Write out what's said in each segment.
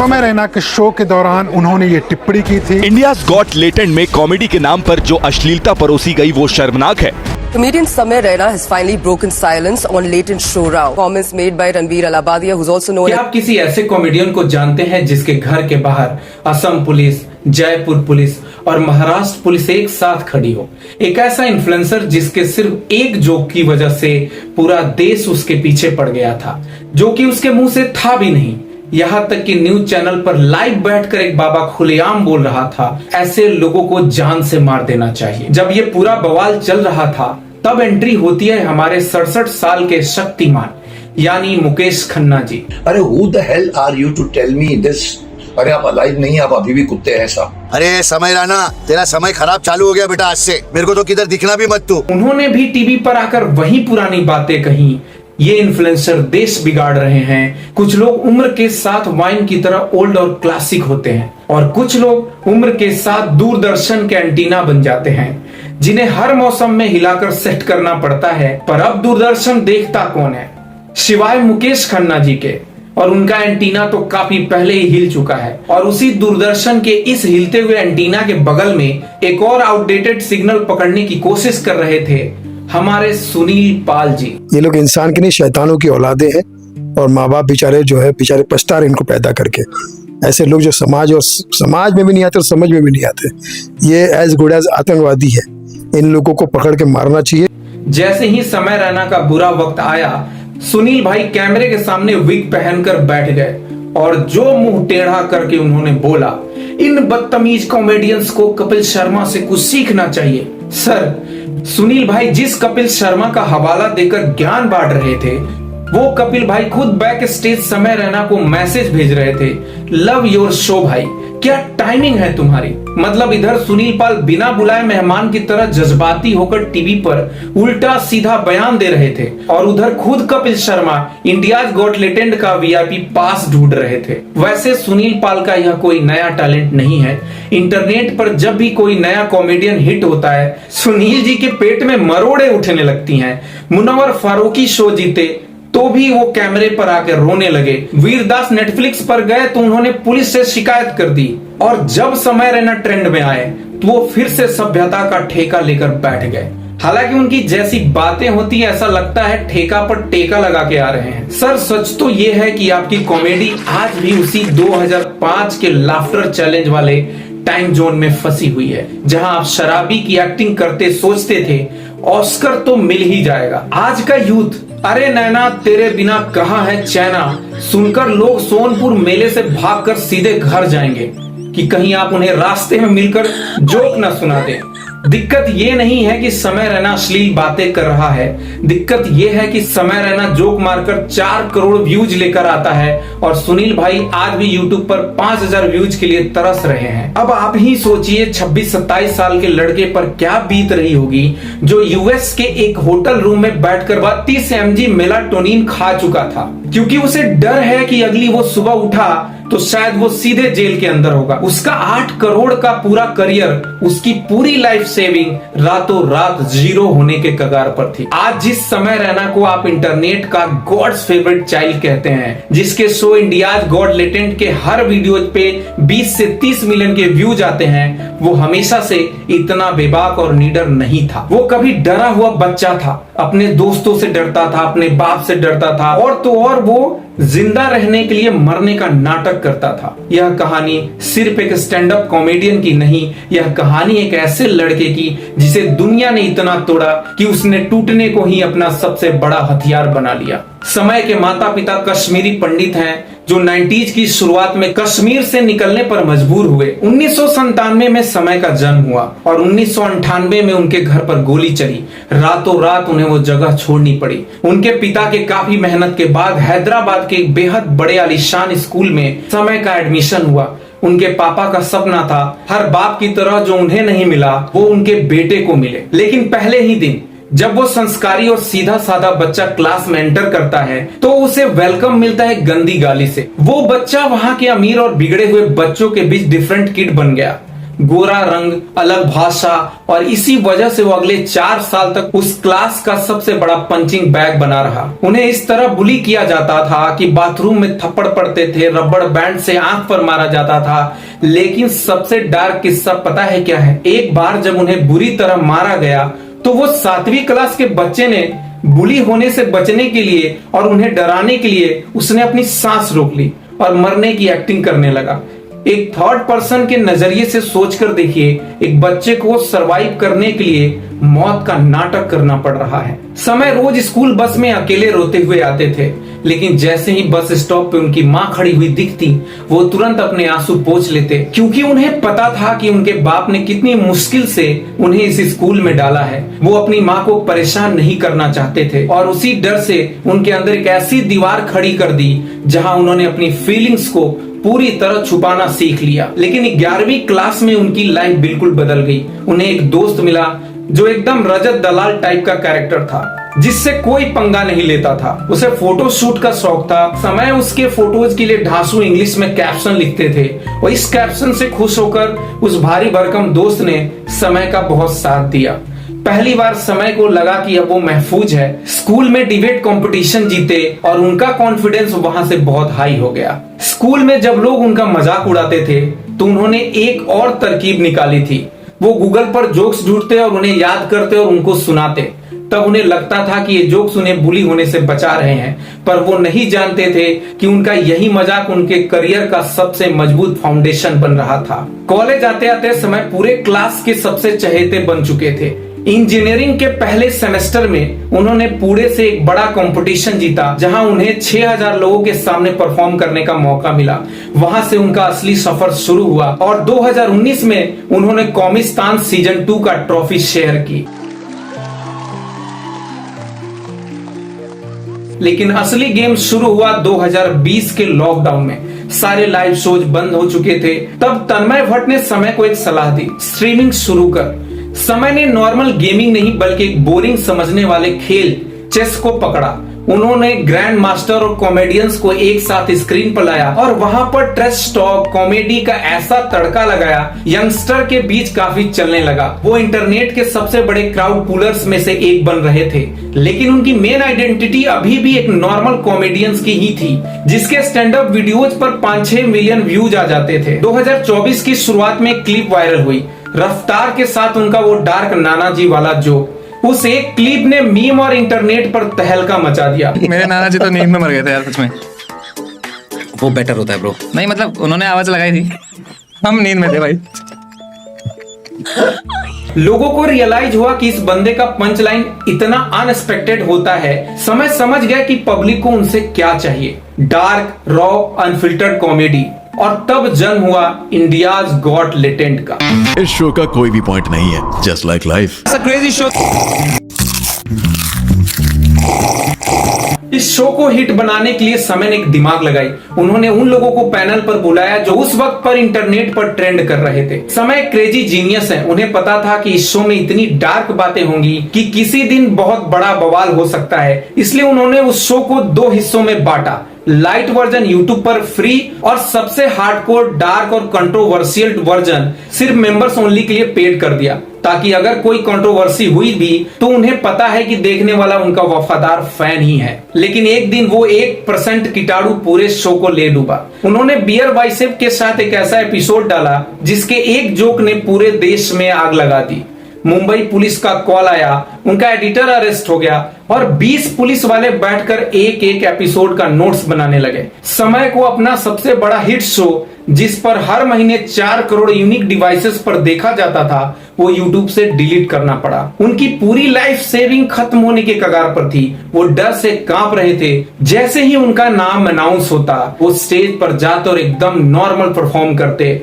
समय रैना के शो के दौरान उन्होंने ये टिप्पणी की थी। इंडियाज गॉट लेटेंट में कॉमेडी के नाम पर जो अश्लीलता परोसी गई वो शर्मनाक है। Comedian Samay Raina has finally broken silence on latent show Rao. Comments made by Ranveer Alabadia, who's also known. क्या आप किसी ऐसे कॉमेडियन को जानते हैं जिसके घर के बाहर असम पुलिस, जयपुर पुलिस और महाराष्ट्र पुलिस एक साथ खड़ी हो? एक ऐसा इन्फ्लुएंसर जिसके सिर्फ एक जोक की वजह से पूरा देश उसके पीछे पड़ गया था, जो कि उसके मुंह से था भी नहीं। यहाँ तक कि न्यूज चैनल पर लाइव बैठकर एक बाबा खुलेआम बोल रहा था, ऐसे लोगों को जान से मार देना चाहिए। जब ये पूरा बवाल चल रहा था तब एंट्री होती है हमारे 67 साल के शक्तिमान यानी मुकेश खन्ना जी। अरे who the hell are you to tell me this? अरे आप अलाइव नहीं, आप अभी भी कुत्ते हैं साहब। अरे समय राणा, तेरा समय खराब चालू हो गया बेटा आज से। मेरे को तो किधर दिखना भी मत तू। उन्होंने भी टीवी पर आकर वही पुरानी बातें कही। ये इन्फ्लुएंसर देश बिगाड़ रहे हैं। कुछ लोग उम्र के साथ वाइन की तरह ओल्ड और क्लासिक होते हैं और कुछ लोग उम्र के साथ दूरदर्शन के एंटीना बन जाते हैं, जिन्हें हर मौसम में हिलाकर सेट करना पड़ता है। पर अब दूरदर्शन देखता कौन है सिवाय मुकेश खन्ना जी के, और उनका एंटीना तो काफी पहले ही हिल चुका है। और उसी दूरदर्शन के इस हिलते हुए एंटीना के बगल में एक और आउटडेटेड सिग्नल पकड़ने की कोशिश कर रहे थे हमारे सुनील पाल जी। ये लोग इंसान की नहीं शैतानों की औलादे हैं और माँ बाप बेचारे जो है बेचारे पछता रहे इनको पैदा करके। ऐसे लोग जो समाज में भी नहीं आते और समझ में भी नहीं आते, ये एज गुड एज आतंकवादी है। इन लोगों को पकड़ के मारना चाहिए। जैसे ही समय रैना का बुरा वक्त आया, सुनील भाई कैमरे के सामने विग पहनकर बैठ गए और जो मुंह टेढ़ा करके उन्होंने बोला, इन बदतमीज कॉमेडियंस को कपिल शर्मा से कुछ सीखना चाहिए। सर, सुनील भाई जिस कपिल शर्मा का हवाला देकर ज्ञान बांट रहे थे, वो कपिल भाई खुद बैक स्टेज समय रैना को मैसेज भेज रहे थे, लव योर शो भाई। क्या टाइमिंग है तुम्हारी। मतलब इधर सुनील पाल बिना बुलाए मेहमान की तरह जज्बाती होकर टीवी पर उल्टा सीधा बयान दे रहे थे, और उधर खुद Kapil Sharma India's got latent का वीआईपी पास ढूंढ रहे थे। वैसे सुनील पाल का यह कोई नया टैलेंट नहीं है। इंटरनेट पर जब भी कोई नया कॉमेडियन हिट होता है, सुनील जी के पेट में मरोड़े उठने लगती हैं। मुनव्वर फारूकी शो जीते तो भी वो कैमरे पर आकर रोने लगे। वीरदास नेटफ्लिक्स पर गए तो उन्होंने पुलिस से शिकायत कर दी, और जब समय रैना ट्रेंड में आए तो वो फिर से सभ्यता का ठेका लेकर बैठ गए। हालांकि उनकी जैसी बातें होती है, ऐसा लगता है ठेका पर टेका लगा के आ रहे हैं। सर, सच तो ये है कि आपकी कॉमेडी आज भी उसी 2005 के लाफ्टर चैलेंज वाले टाइम जोन में फंसी हुई है, जहां आप शराबी की एक्टिंग करते सोचते थे ऑस्कर तो मिल ही जाएगा। आज का यूथ, अरे नैना तेरे बिना कहाँ है चैना, सुनकर लोग सोनपुर मेले से भागकर सीधे घर जाएंगे कि कहीं आप उन्हें रास्ते में मिलकर जोक न सुना दें। दिक्कत ये नहीं है कि समय रैना अश्लील बातें कर रहा है, दिक्कत ये है कि समय रैना जोक मारकर 4 करोड़ व्यूज लेकर आता है और सुनील भाई आज भी यूट्यूब पर 5000 व्यूज के लिए तरस रहे हैं। अब आप ही सोचिए 26-27 साल के लड़के पर क्या बीत रही होगी, जो यूएस के एक होटल रूम में बैठकर 32 mg मेलाटोनिन खा चुका था, क्योंकि उसे डर है कि अगली वो सुबह उठा तो शायद वो सीधे जेल के अंदर होगा। उसका 8 करोड़ का पूरा करियर, उसकी पूरी लाइफ सेविंग रातों रात जीरो होने के कगार पर थी। आज जिस समय रैना को आप इंटरनेट का गॉड्स फेवरेट चाइल्ड कहते हैं, जिसके शो इंडियाज गॉट लेटेंट के हर वीडियो पे 20 से 30 मिलियन के व्यूज आते हैं, वो हमेशा से इतना बेबाक और निडर नहीं था। वो कभी डरा हुआ बच्चा था, अपने दोस्तों से डरता था, अपने बाप से डरता था, और तो और वो जिंदा रहने के लिए मरने का नाटक करता था। यह कहानी सिर्फ एक स्टैंड अप कॉमेडियन की नहीं, यह कहानी एक ऐसे लड़के की जिसे दुनिया ने इतना तोड़ा कि उसने टूटने को ही अपना सबसे बड़ा हथियार बना लिया। समय के माता पिता कश्मीरी पंडित हैं, जो 90s की शुरुआत में कश्मीर से निकलने पर मजबूर हुए। 1997 में समय का जन्म हुआ और 1998 में उनके घर पर गोली चली। रातों रात उन्हें वो जगह छोड़नी पड़ी। उनके पिता के काफी मेहनत के बाद हैदराबाद के एक बेहद बड़े आलीशान स्कूल में समय का एडमिशन हुआ। उनके पापा का सपना था हर बाप की तरह जो उन्हें नहीं मिला वो उनके बेटे को मिले। लेकिन पहले ही दिन जब वो संस्कारी और सीधा साधा बच्चा क्लास में एंटर करता है तो उसे वेलकम मिलता है गंदी गाली से। वो बच्चा वहां के अमीर और बिगड़े हुए बच्चों के बीच डिफरेंट किड बन गया। गोरा रंग, अलग भाषा, और इसी वजह से वो अगले 4 साल तक उस क्लास का सबसे बड़ा पंचिंग बैग बना रहा। उन्हें इस तरह बुली किया जाता था कि बाथरूम में थप्पड़ पड़ते थे, रबड़ बैंड से आंख पर मारा जाता था। लेकिन सबसे डार्क किस्सा पता है क्या है? एक बार जब उन्हें बुरी तरह मारा गया तो वो 7वीं क्लास के बच्चे ने बुली होने से बचने के लिए और उन्हें डराने के लिए उसने अपनी सांस रोक ली और मरने की एक्टिंग करने लगा। एक थर्ड पर्सन के नजरिए से सोचकर देखिए, एक बच्चे को सरवाइव करने के लिए मौत का नाटक करना पड़ रहा है। समय रोज स्कूल बस में अकेले रोते हुए आते थे, लेकिन जैसे ही बस स्टॉप पे उनकी माँ खड़ी हुई दिखती, वो तुरंत अपने आंसू पोंछ लेते, क्योंकि उन्हें पता था कि उनके बाप ने कितनी मुश्किल से उन्हें इस स्कूल में डाला है। वो अपनी माँ को परेशान नहीं करना चाहते थे और उसी डर से उनके अंदर एक ऐसी दीवार खड़ी कर दी जहाँ उन्होंने अपनी फीलिंग्स को पूरी तरह छुपाना सीख लिया। लेकिन 11वीं क्लास में उनकी लाइफ बिल्कुल बदल गई। उन्हें एक दोस्त मिला जो एकदम रजत दलाल टाइप का कैरेक्टर था, जिससे कोई पंगा नहीं लेता था। उसे फोटो शूट का शौक था। समय उसके फोटोज के लिए ढांसू इंग्लिश में कैप्शन लिखते थे और इस कैप्शन से खुश होकर उस भारी भरकम दोस्त ने समय का बहुत साथ दिया। पहली बार समय को लगा कि अब वो महफूज है। स्कूल में डिबेट कंपटीशन जीते और उनका कॉन्फिडेंस वहां से बहुत हाई हो गया। स्कूल में जब लोग उनका मजाक उड़ाते थे तो उन्होंने एक और तरकीब निकाली थी। वो गूगल पर जोक्स ढूंढते और उन्हें याद करते और उनको सुनाते। तब उन्हें लगता था कि ये जोक्स उन्हें बुली होने से बचा रहे हैं, पर वो नहीं जानते थे कि उनका यही मजाक उनके करियर का सबसे मजबूत फाउंडेशन बन रहा था। कॉलेज आते आते समय पूरे क्लास के सबसे चहेते बन चुके थे। इंजीनियरिंग के पहले सेमेस्टर में उन्होंने पुणे से एक बड़ा कंपटीशन जीता, जहां उन्हें 6000 लोगों के सामने परफॉर्म करने का मौका मिला। वहां से उनका असली सफर शुरू हुआ और 2019 में उन्होंने कॉमिस्तान सीजन 2 का ट्रॉफी शेयर की। लेकिन असली गेम शुरू हुआ 2020 के लॉकडाउन में। सारे लाइव शोज बंद हो चुके थे। तब तन्मय भट्ट ने समय को एक सलाह दी, स्ट्रीमिंग शुरू कर। समय ने नॉर्मल गेमिंग नहीं बल्कि एक बोरिंग समझने वाले खेल चेस को पकड़ा। उन्होंने ग्रैंड मास्टर और कॉमेडियंस को एक साथ स्क्रीन पर लाया और वहां पर ट्रेश टॉक कॉमेडी का ऐसा तड़का लगाया, यंगस्टर के बीच काफी चलने लगा। वो इंटरनेट के सबसे बड़े क्राउड पुलर्स में से एक बन रहे थे। लेकिन उनकी मेन आइडेंटिटी अभी भी एक नॉर्मल कॉमेडियंस की ही थी, जिसके स्टैंड अप वीडियोज पर 5-6 मिलियन व्यूज आ जाते थे। 2024 की शुरुआत में एक क्लिप वायरल हुई, रफ्तार के साथ उनका वो डार्क नाना जी वाला जोक। उस एक क्लिप ने मीम और इंटरनेट पर तहलका मचा दिया। मेरे नाना जी तो नींद में मर गए थे यार, सच में। वो बेटर होता है ब्रो। नहीं मतलब उन्होंने आवाज लगाई थी, हम नींद में थे भाई। लोगों को रियलाइज हुआ कि इस बंदे का पंच लाइन इतना अनएक्सपेक्टेड होता है। समय समझ गया कि पब्लिक को उनसे क्या चाहिए, डार्क रॉ अनफिल्टर्ड कॉमेडी। और तब जन्म हुआ इंडियाज गॉट लेटेंट का। इस शो का कोई भी पॉइंट नहीं है, just like life. Crazy show. इस शो को हिट बनाने के लिए समय ने एक दिमाग लगाई। उन्होंने उन लोगों को पैनल पर बुलाया जो उस वक्त पर इंटरनेट पर ट्रेंड कर रहे थे। समय क्रेजी जीनियस है, उन्हें पता था कि इस शो में इतनी डार्क बातें होंगी कि किसी दिन बहुत बड़ा बवाल हो सकता है। इसलिए उन्होंने उस शो को 2 हिस्सों में बांटा। लाइट वर्जन यूट्यूब पर फ्री और सबसे हार्डकोर डार्क और कंट्रोवर्शियल वर्जन सिर्फ मेंबर्स ओनली के लिए पेड कर दिया, ताकि अगर कोई कंट्रोवर्सी हुई भी तो उन्हें पता है कि देखने वाला उनका वफादार फैन ही है। लेकिन एक दिन वो 1% कीटाणु पूरे शो को ले डूबा। उन्होंने बियर बाइसेप के साथ एक ऐसा एपिसोड डाला जिसके एक जोक ने पूरे देश में आग लगा दी। मुंबई पुलिस का कॉल आया, उनका एडिटर अरेस्ट हो गया और 20 पुलिस वाले बैठकर एक एक एपिसोड का नोट्स बनाने लगे। समय को अपना सबसे बड़ा हिट शो, जिस पर हर महीने 4 करोड़ यूनिक डिवाइसेस पर देखा जाता था, वो यूट्यूब से डिलीट करना पड़ा। उनकी पूरी लाइफ सेविंग खत्म होने के कगार पर थी। वो डर से कांप रहे थे। जैसे ही उनका नाम अनाउंस होता, वो स्टेज पर जाते और एकदम नॉर्मल परफॉर्म करते।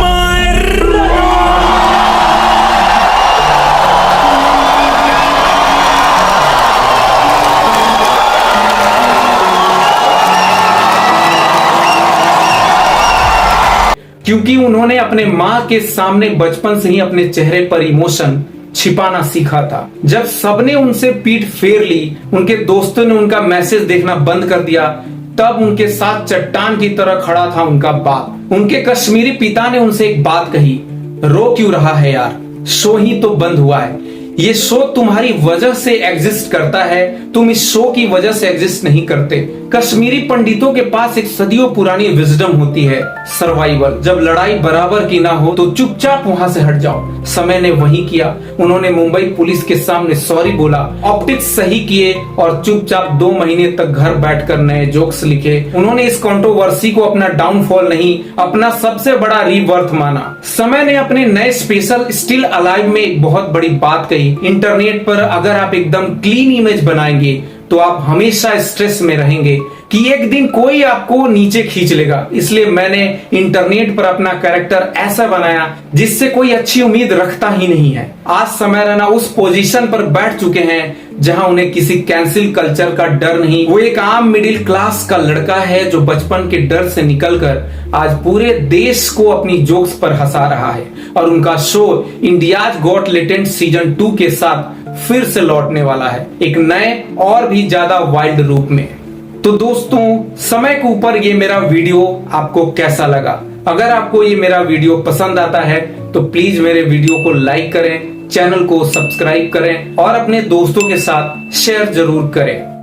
क्योंकि उन्होंने अपने माँ के सामने बचपन से ही अपने चेहरे पर इमोशन छिपाना सीखा था। जब सबने उनसे पीठ फेर ली, उनके दोस्तों ने उनका मैसेज देखना बंद कर दिया, तब उनके साथ चट्टान की तरह खड़ा था उनका बाप। उनके कश्मीरी पिता ने उनसे एक बात कही, रो क्यों रहा है यार, शो ही तो बंद हुआ है। ये शो तुम्हारी वजह से एग्जिस्ट करता है, तुम इस शो की वजह से एग्जिस्ट नहीं करते। कश्मीरी पंडितों के पास एक सदियों पुरानी विजडम होती है, सर्वाइवल। जब लड़ाई बराबर की ना हो तो चुपचाप वहां से हट जाओ। समय ने वही किया। उन्होंने मुंबई पुलिस के सामने सॉरी बोला, ऑप्टिक्स सही किए और चुपचाप 2 महीने तक घर बैठकर नए जोक्स लिखे। उन्होंने इस कंट्रोवर्सी को अपना डाउनफॉल नहीं, अपना सबसे बड़ा रीबर्थ माना। समय ने अपने नए स्पेशल स्टिल अलाइव में एक बहुत बड़ी बात कही, इंटरनेट पर अगर आप एकदम क्लीन इमेज बनाएंगे तो आप हमेशा स्ट्रेस में रहेंगे कि एक दिन कोई आपको नीचे खींच लेगा। इसलिए मैंने इंटरनेट पर अपना कैरेक्टर ऐसा बनाया जिससे कोई अच्छी उम्मीद रखता ही नहीं है। आज समय रैना उस पोजीशन पर बैठ चुके हैं जहां उन्हें किसी कैंसिल कल्चर का डर नहीं। वो एक आम मिडिल क्लास का लड़का है जो बचपन के डर से निकलकर आज पूरे देश को अपनी जोक्स पर हंसा रहा है। और उनका show India's got talent season 2 के साथ फिर से लौटने वाला है, एक नए और भी ज्यादा वाइल्ड रूप में। तो दोस्तों, समय के ऊपर ये मेरा वीडियो आपको कैसा लगा? अगर आपको ये मेरा वीडियो पसंद आता है तो प्लीज मेरे वीडियो को लाइक करें, चैनल को सब्सक्राइब करें और अपने दोस्तों के साथ शेयर जरूर करें।